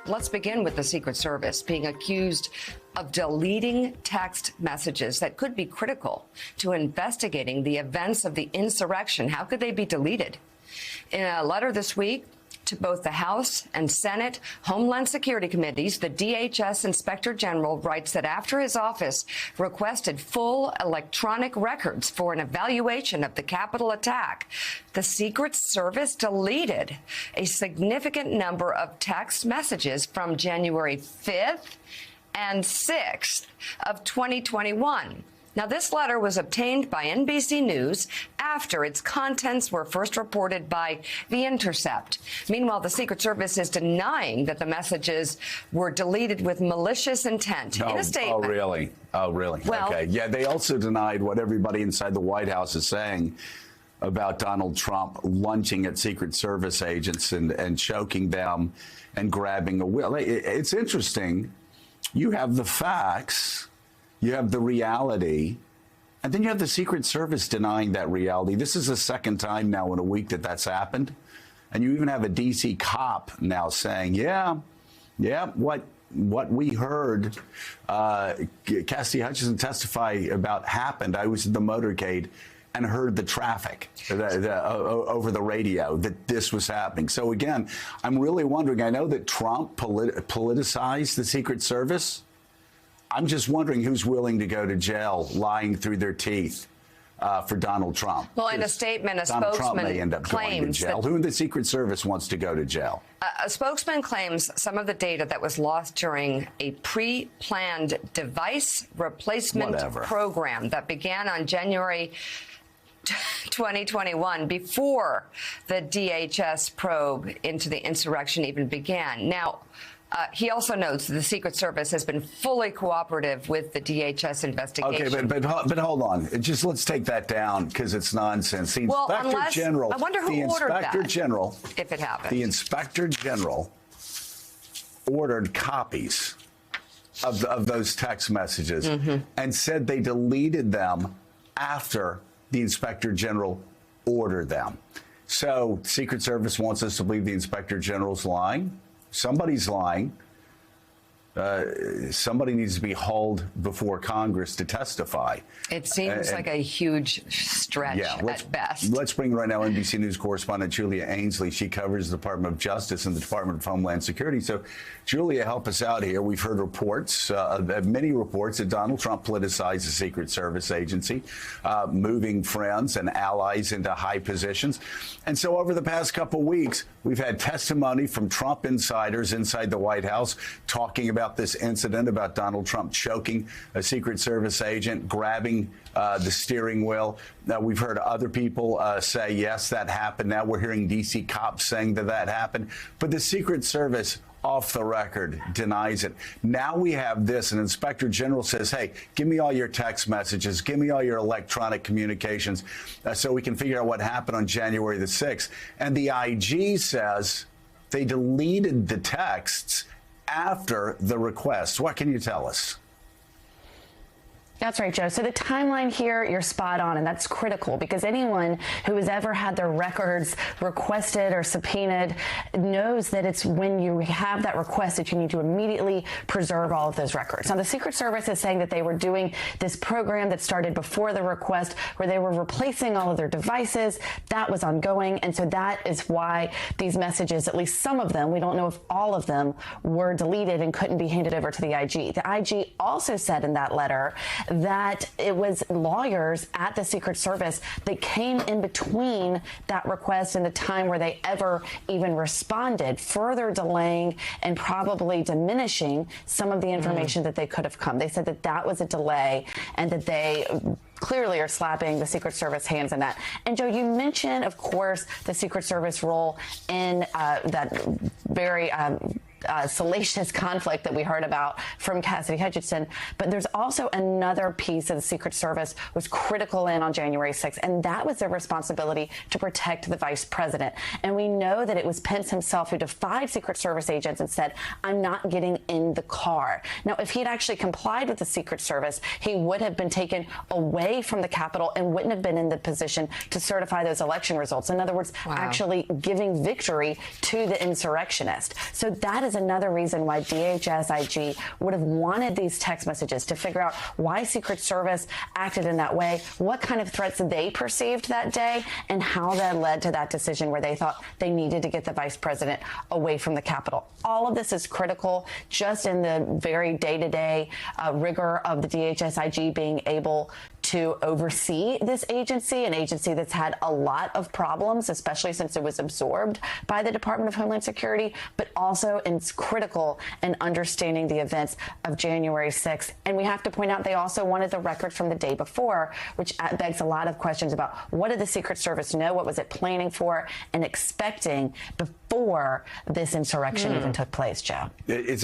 Let's begin with the Secret Service being accused of deleting text messages that could be critical to investigating the events of the insurrection. How could they be deleted? In a letter this week to both the House and Senate Homeland Security Committees, the DHS Inspector General writes that after his office requested full electronic records for an evaluation of the Capitol attack, the Secret Service deleted a significant number of text messages from January 5th and 6th of 2021. Now, this letter was obtained by NBC News after its contents were first reported by The Intercept. Meanwhile, the Secret Service is denying that the messages were deleted with malicious intent. In a statement. Oh, really? Oh, really? Well, okay. Yeah, they also denied what everybody inside the White House is saying about Donald Trump lunging at Secret Service agents and choking them and grabbing a will. It's interesting. You have the facts. You have the reality, and then you have the Secret Service denying that reality. This is the second time now in a week that that's happened. And you even have a D.C. cop now saying, yeah, what we heard Cassidy Hutchinson testify about happened. I was in the motorcade and heard the traffic over the radio that this was happening. So, again, I'm really wondering. I know that Trump politicized the Secret Service. I'm just wondering who's willing to go to jail lying through their teeth for Donald Trump. Well, in a statement, Donald Trump may end up going to jail. Who in the Secret Service wants to go to jail? A spokesman claims some of the data that was lost during a pre-planned device replacement program that began on January 2021, before the DHS probe into the insurrection even began. Now, he also notes that the Secret Service has been fully cooperative with the DHS investigation. Okay, but hold on. Just let's take that down because it's nonsense. The Inspector General. I wonder who ordered that. If it happened. The Inspector General ordered copies of those text messages and said they deleted them after the Inspector General ordered them. So Secret Service wants us to believe the Inspector General's lying. Somebody's lying. Somebody needs to be hauled before Congress to testify. It seems like a huge stretch at best. Let's bring right now NBC News correspondent Julia Ainsley. She covers the Department of Justice and the Department of Homeland Security. So, Julia, help us out here. We've heard reports, many reports, that Donald Trump politicized the Secret Service agency, moving friends and allies into high positions. And so over the past couple weeks, we've had testimony from Trump insiders inside the White House talking about this incident about Donald Trump choking a Secret Service agent, grabbing the steering wheel. Now, we've heard other people say, yes, that happened. Now we're hearing D.C. cops saying that happened. But the Secret Service, off the record, denies it. Now we have this. An Inspector General says, hey, give me all your text messages. Give me all your electronic communications so we can figure out what happened on January the 6th. And the IG says they deleted the texts after the request. What can you tell us? That's right, Joe. So the timeline here, you're spot on, and that's critical because anyone who has ever had their records requested or subpoenaed knows that it's when you have that request that you need to immediately preserve all of those records. Now, the Secret Service is saying that they were doing this program that started before the request where they were replacing all of their devices. That was ongoing, and so that is why these messages, at least some of them, we don't know if all of them, were deleted and couldn't be handed over to the IG. The IG also said in that letter that it was lawyers at the Secret Service that came in between that request and the time where they ever even responded, further delaying and probably diminishing some of the information that they could have come. They said that that was a delay and that they clearly are slapping the Secret Service hands in that. And Joe, you mentioned, of course, the Secret Service role in that very salacious conflict that we heard about from Cassidy Hutchinson. But there's also another piece of the Secret Service was critical in on January 6th, and that was their responsibility to protect the vice president. And we know that it was Pence himself who defied Secret Service agents and said, I'm not getting in the car. Now, if he had actually complied with the Secret Service, he would have been taken away from the Capitol and wouldn't have been in the position to certify those election results. In other words, actually giving victory to the insurrectionist. So that is another reason why DHS IG would have wanted these text messages to figure out why Secret Service acted in that way, what kind of threats they perceived that day, and how that led to that decision where they thought they needed to get the vice president away from the Capitol. All of this is critical just in the very day-to-day rigor of the DHS IG being able to oversee this agency, an agency that's had a lot of problems, especially since it was absorbed by the Department of Homeland Security, but also it's critical in understanding the events of January 6th. And we have to point out they also wanted the records from the day before, which begs a lot of questions about what did the Secret Service know, what was it planning for and expecting before this insurrection even took place, Joe? It's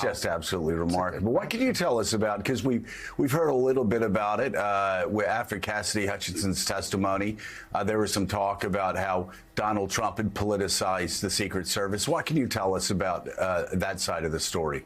just absolutely remarkable. What can you tell us about, because we've heard a little bit about it, after Cassidy Hutchinson's testimony, there was some talk about how Donald Trump had politicized the Secret Service. What can you tell us about that side of the story?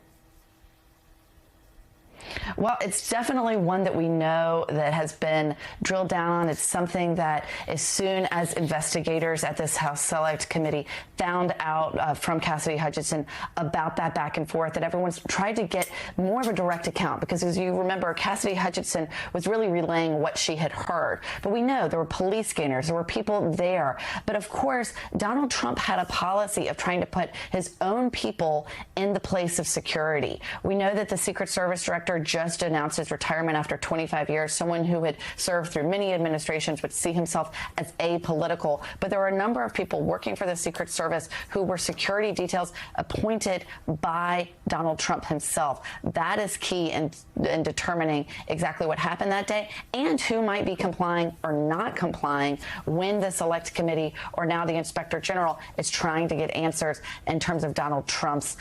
Well, it's definitely one that we know that has been drilled down on. It's something that as soon as investigators at this House Select Committee found out from Cassidy Hutchinson about that back and forth, that everyone's tried to get more of a direct account, because as you remember, Cassidy Hutchinson was really relaying what she had heard. But we know there were police scanners, there were people there. But of course, Donald Trump had a policy of trying to put his own people in the place of security. We know that the Secret Service director just announced his retirement after 25 years, someone who had served through many administrations would see himself as apolitical. But there were a number of people working for the Secret Service who were security details appointed by Donald Trump himself. That is key in determining exactly what happened that day and who might be complying or not complying when the Select Committee or now the Inspector General is trying to get answers in terms of Donald Trump's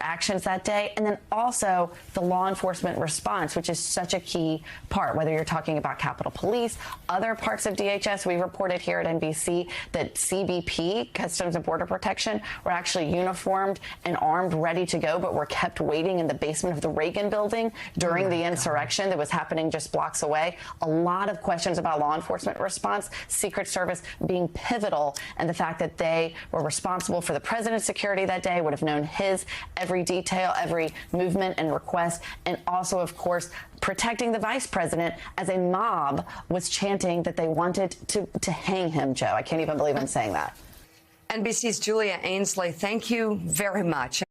actions that day. And then also the law enforcement response, which is such a key part, whether you're talking about Capitol Police, other parts of DHS. We reported here at NBC that CBP, Customs and Border Protection, were actually uniformed and armed, ready to go, but were kept waiting in the basement of the Reagan building during the insurrection that was happening just blocks away. A lot of questions about law enforcement response, Secret Service being pivotal, and the fact that they were responsible for the president's security that day, would have known his every detail, every movement and request, and also, of course, protecting the vice president as a mob was chanting that they wanted to hang him, Joe. I can't even believe I'm saying that. NBC's Julia Ainsley, thank you very much.